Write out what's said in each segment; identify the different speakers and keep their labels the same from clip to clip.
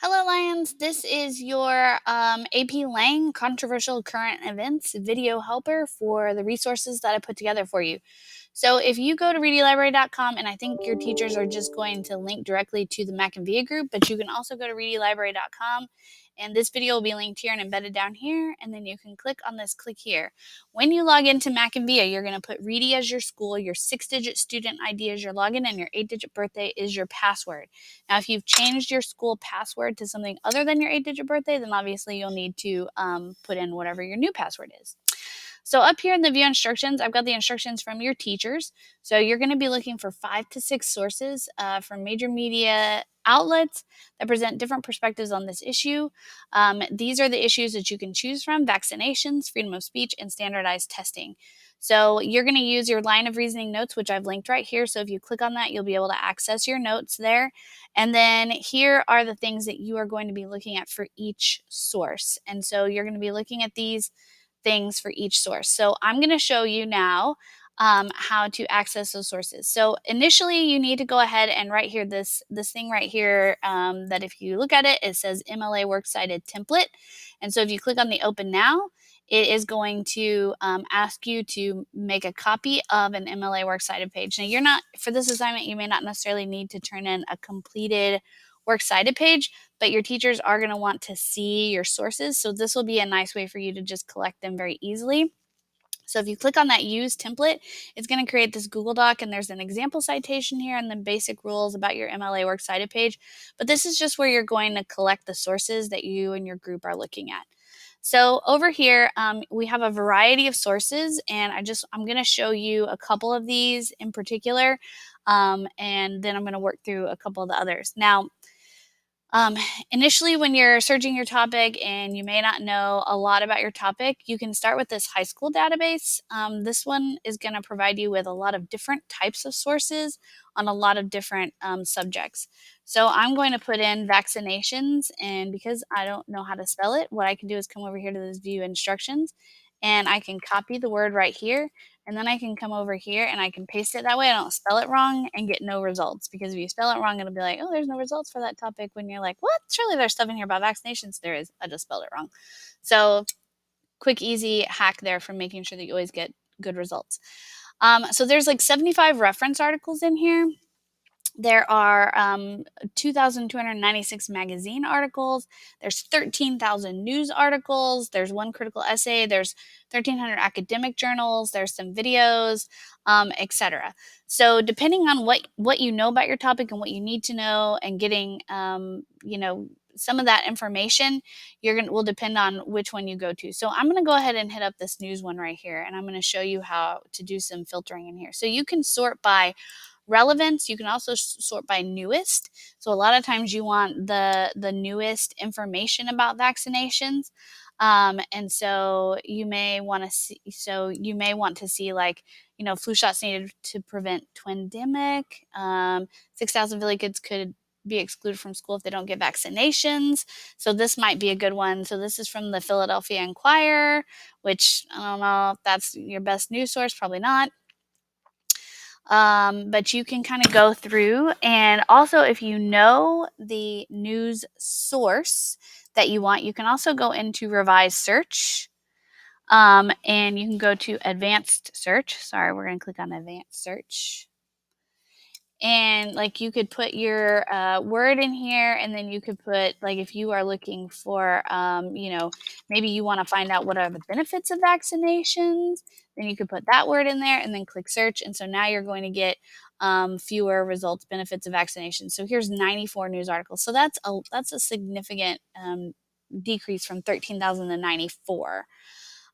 Speaker 1: Hello, Lions. This is your AP Lang Controversial Current Events video helper for the resources that I put together for you. So, if you go to readylibrary.com, and I think your teachers are just going to link directly to the Mac and Via group, but you can also go to readylibrary.com, and this video will be linked here and embedded down here, and then you can click on this click here. When you log into Mac and Via, you're going to put Ready as your school, your 6-digit student ID as your login, and your 8-digit birthday is your password. Now, if you've changed your school password to something other than your 8-digit birthday, then obviously you'll need to put in whatever your new password is. So up here in the view instructions, I've got the instructions from your teachers. So you're going to be looking for 5 to 6 sources from major media outlets that present different perspectives on this issue. These are the issues that you can choose from: vaccinations, freedom of speech, and standardized testing. So you're going to use your line of reasoning notes, which I've linked right here. So if you click on that, you'll be able to access your notes there. And then here are the things that you are going to be looking at for each source. And so you're going to be looking at these things for each source. So I'm going to show you now how to access those sources. So initially, you need to go ahead and right here, this thing right here, that if you look at it, it says MLA Works Cited Template. And so if you click on the Open Now, it is going to ask you to make a copy of an MLA Works Cited page. Now, you're not, for this assignment, you may not necessarily need to turn in a completed Works Cited page, but your teachers are going to want to see your sources. So this will be a nice way for you to just collect them very easily. So if you click on that Use Template, it's going to create this Google Doc, and there's an example citation here and then basic rules about your MLA Works Cited page. But this is just where you're going to collect the sources that you and your group are looking at. So over here, we have a variety of sources, and I'm going to show you a couple of these in particular, and then I'm going to work through a couple of the others. Now, um, initially, when you're searching your topic and you may not know a lot about your topic, you can start with this high school database. This one is going to provide you with a lot of different types of sources on a lot of different subjects. So I'm going to put in vaccinations, and because I don't know how to spell it, what I can do is come over here to this view instructions, and I can copy the word right here, and then I can come over here and I can paste it. That way I don't spell it wrong and get no results. Because if you spell it wrong, it'll be like, oh, there's no results for that topic. When you're like, what? Surely there's stuff in here about vaccinations. There is. I just spelled it wrong. So quick, easy hack there for making sure that you always get good results. So there's like 75 reference articles in here. There are 2,296 magazine articles. There's 13,000 news articles. There's one critical essay. There's 1,300 academic journals. There's some videos, etc. So depending on what you know about your topic and what you need to know, and getting some of that information, will depend on which one you go to. So I'm going to go ahead and hit up this news one right here, and I'm going to show you how to do some filtering in here. So you can sort by relevance. You can also sort by newest. So a lot of times you want the newest information about vaccinations. And so you may want to see like, flu shots needed to prevent twindemic. 6,000 Philly kids could be excluded from school if they don't get vaccinations. So this might be a good one. So this is from the Philadelphia Inquirer, which I don't know if that's your best news source, probably not. But you can kind of go through, and also if you know the news source that you want, you can also go into revise search, and you can go to advanced search. Sorry, we're going to click on advanced search. And like you could put your word in here, and then you could put, like, if you are looking for, maybe you want to find out what are the benefits of vaccinations, then you could put that word in there and then click search. And so now you're going to get fewer results, benefits of vaccination. So here's 94 news articles. So that's a significant decrease from 13,000 to 94.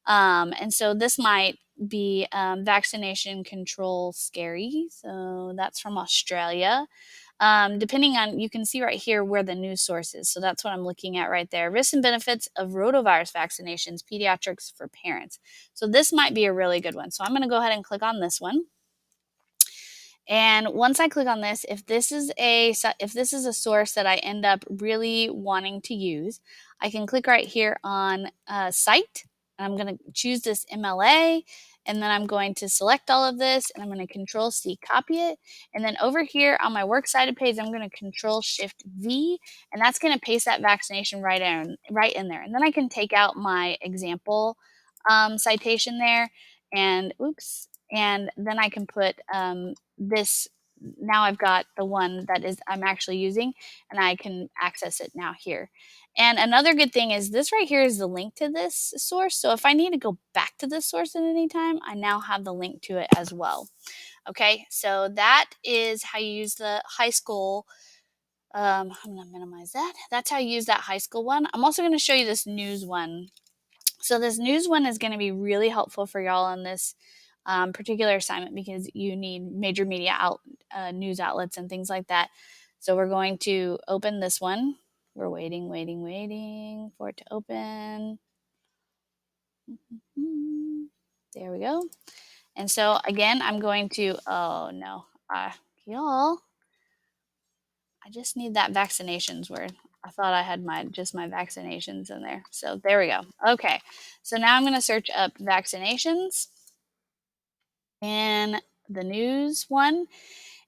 Speaker 1: And so this might be vaccination control scary. So that's from Australia. Depending on, you can see right here where the news source is. So that's what I'm looking at right there. Risks and benefits of rotavirus vaccinations, pediatrics for parents. So this might be a really good one. So I'm going to go ahead and click on this one. And once I click on this, if this is a source that I end up really wanting to use, I can click right here on Cite. I'm going to choose this MLA, and then I'm going to select all of this, and I'm going to Control C, copy it. And then over here on my works cited page, I'm going to Control Shift V, and that's going to paste that vaccination right in there. And then I can take out my example citation there, and oops, and then I can put this. Now I've got the one that is I'm actually using, and I can access it now here. And another good thing is this right here is the link to this source. So if I need to go back to this source at any time, I now have the link to it as well. Okay, so that is how you use the high school. I'm going to minimize that. That's how you use that high school one. I'm also going to show you this news one. So this news one is going to be really helpful for y'all on this particular assignment because you need major media news outlets and things like that. So we're going to open this one. We're waiting for it to open. There we go. And so again, I'm going to, oh no, y'all, I just need that vaccinations word. I thought I had just my vaccinations in there. So there we go. Okay. So now I'm going to search up vaccinations in the news one.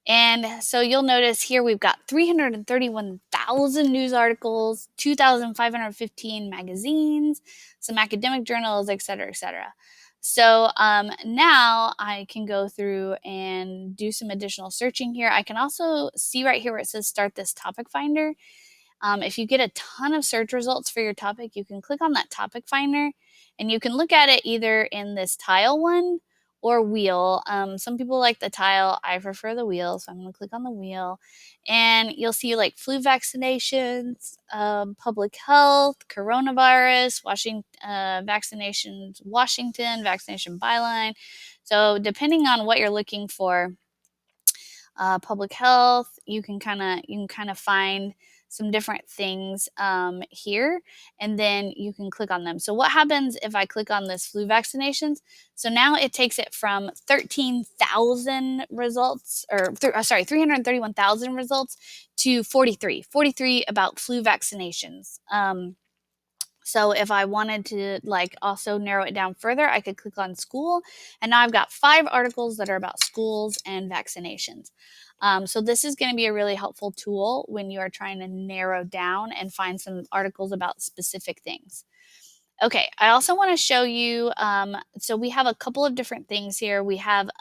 Speaker 1: And so you'll notice here we've got 331,000 news articles, 2,515 magazines, some academic journals, et cetera, et cetera. So now I can go through and do some additional searching here. I can also see right here where it says start this topic finder. If you get a ton of search results for your topic, you can click on that topic finder and you can look at it either in this tile one or wheel. Some people like the tile. I prefer the wheel, so I'm going to click on the wheel. And you'll see like flu vaccinations, public health, coronavirus, vaccinations, Washington, vaccination byline. So depending on what you're looking for, public health, you can kind of find some different things here, and then you can click on them. So what happens if I click on this flu vaccinations? So now it takes it from 13,000 results, or 331,000 results to 43 about flu vaccinations. So if I wanted to like also narrow it down further, I could click on school, and now I've got 5 articles that are about schools and vaccinations. So this is going to be a really helpful tool when you are trying to narrow down and find some articles about specific things. Okay, I also want to show you, so we have a couple of different things here. We have,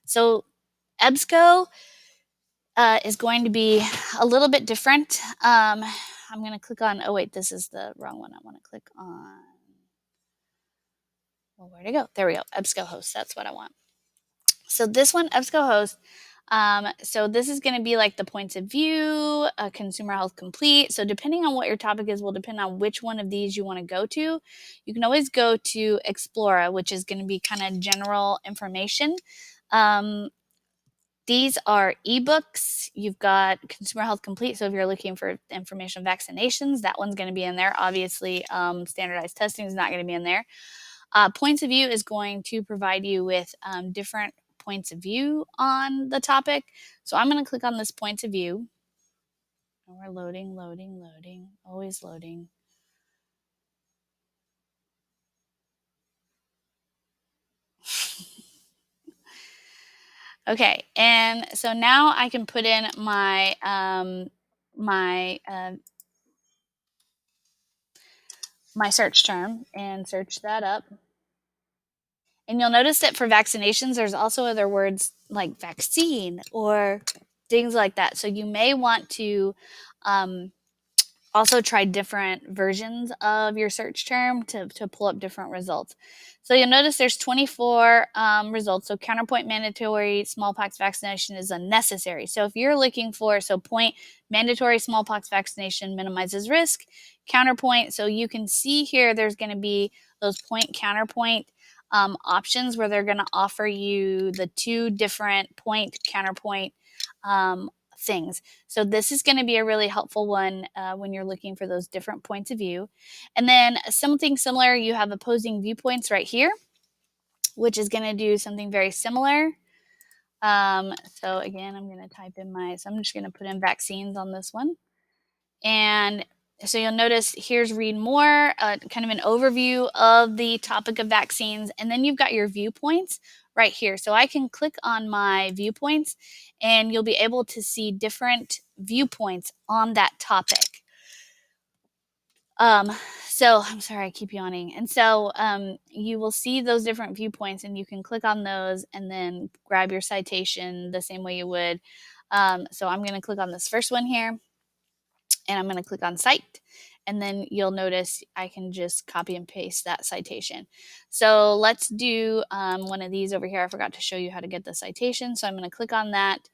Speaker 1: so EBSCO is going to be a little bit different. I'm going to click on, oh wait, this is the wrong one. I want to click on, well, where'd it go? There we go, EBSCO host, that's what I want. So this one, EBSCO host, so this is going to be like the points of view, consumer health complete. So depending on what your topic is will depend on which one of these you want to go to. You can always go to Explora, which is going to be kind of general information. These are ebooks. You've got Consumer Health Complete. So if you're looking for information on vaccinations, that one's going to be in there. Obviously, standardized testing is not going to be in there. Points of view is going to provide you with different points of view on the topic. So I'm going to click on this points of view. And we're loading, always loading. Okay, and so now I can put in my my search term and search that up. And you'll notice that for vaccinations, there's also other words like vaccine or things like that. So you may want to also try different versions of your search term to pull up different results. So you'll notice there's 24 results. So counterpoint mandatory smallpox vaccination is unnecessary. So if you're looking for, so point mandatory smallpox vaccination minimizes risk, counterpoint. So you can see here there's going to be those point counterpoint options where they're going to offer you the 2 different point counterpoint things. So this is going to be a really helpful one when you're looking for those different points of view. And then something similar, you have opposing viewpoints right here, which is going to do something very similar. So again, I'm going to type in so I'm just going to put in vaccines on this one. And So you'll notice here's read more, kind of an overview of the topic of vaccines, and then you've got your viewpoints right here. So I can click on my viewpoints and you'll be able to see different viewpoints on that topic. Um, so I'm sorry, I keep yawning. And so you will see those different viewpoints and you can click on those and then grab your citation the same way you would. So I'm going to click on this first one here and I'm going to click on cite. And then you'll notice I can just copy and paste that citation. So let's do one of these over here. I forgot to show you how to get the citation. So I'm going to click on that.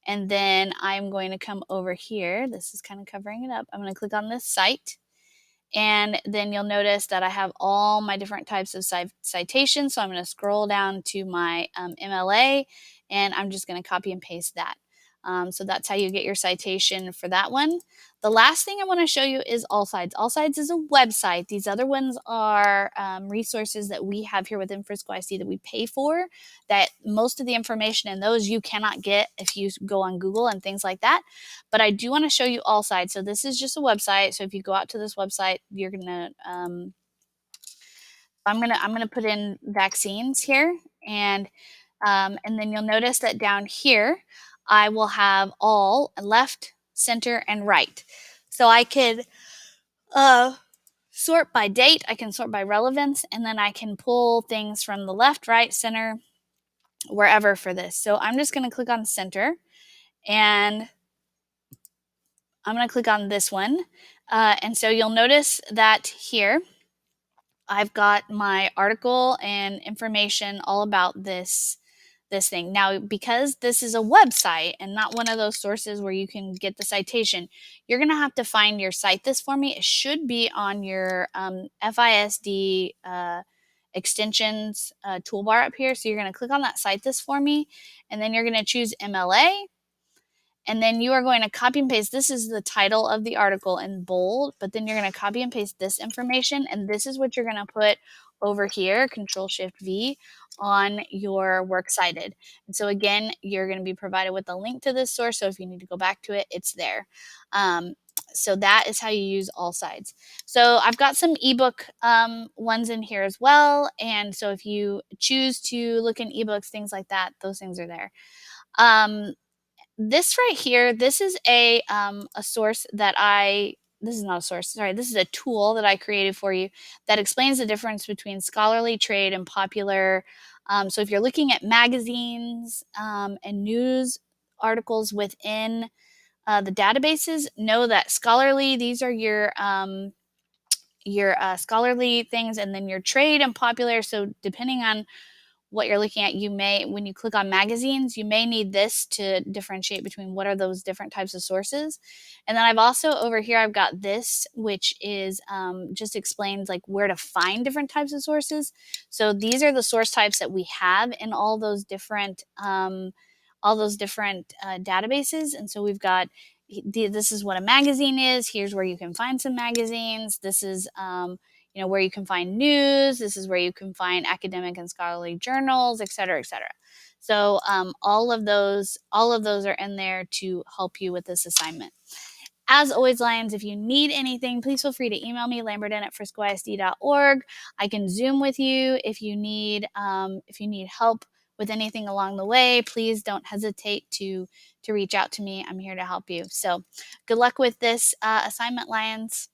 Speaker 1: And then I'm going to come over here. This is kind of covering it up. I'm going to click on this cite. And then you'll notice that I have all my different types of citations. So I'm going to scroll down to my MLA and I'm just going to copy and paste that. So that's how you get your citation for that one. The last thing I want to show you is All Sides. All Sides is a website. These other ones are resources that we have here within Frisco IC that we pay for, that most of the information in those you cannot get if you go on Google and things like that. But I do want to show you All Sides. So this is just a website. So if you go out to this website, you're gonna I'm gonna put in vaccines here, and then you'll notice that down here I will have all left, center, and right. So I could sort by date, I can sort by relevance, and then I can pull things from the left, right, center, wherever for this. So I'm just going to click on center and I'm going to click on this one. And so you'll notice that here I've got my article and information all about this thing. Now, because this is a website and not one of those sources where you can get the citation, you're going to have to find your Cite This for me. It should be on your FISD extensions toolbar up here. So you're going to click on that Cite This for me, and then you're going to choose MLA. And then you are going to copy and paste. This is the title of the article in bold, but then you're going to copy and paste this information. And this is what you're going to put over here, Control Shift V, on your works cited. And so again, you're going to be provided with a link to this source. So if you need to go back to it, it's there. So that is how you use All Sides. So I've got some ebook ones in here as well. And so if you choose to look in ebooks, things like that, those things are there. This right here, this is a source that this is not a source, sorry, this is a tool that I created for you that explains the difference between scholarly, trade, and popular. So if you're looking at magazines and news articles within the databases, know that scholarly, these are your scholarly things, and then your trade and popular. So depending on what you're looking at, you may, when you click on magazines, you may need this to differentiate between what are those different types of sources. And then I've also over here, I've got this, which is just explains like where to find different types of sources. So these are the source types that we have in all those different databases. And so we've got, this is what a magazine is. Here's where you can find some magazines. This is where you can find news. This is where you can find academic and scholarly journals, et cetera, et cetera. So all of those are in there to help you with this assignment. As always, Lions, if you need anything, please feel free to email me, lambertin@friscoisd.org. I can Zoom with you if you need help with anything along the way. Please don't hesitate to reach out to me. I'm here to help you. So good luck with this assignment, Lions.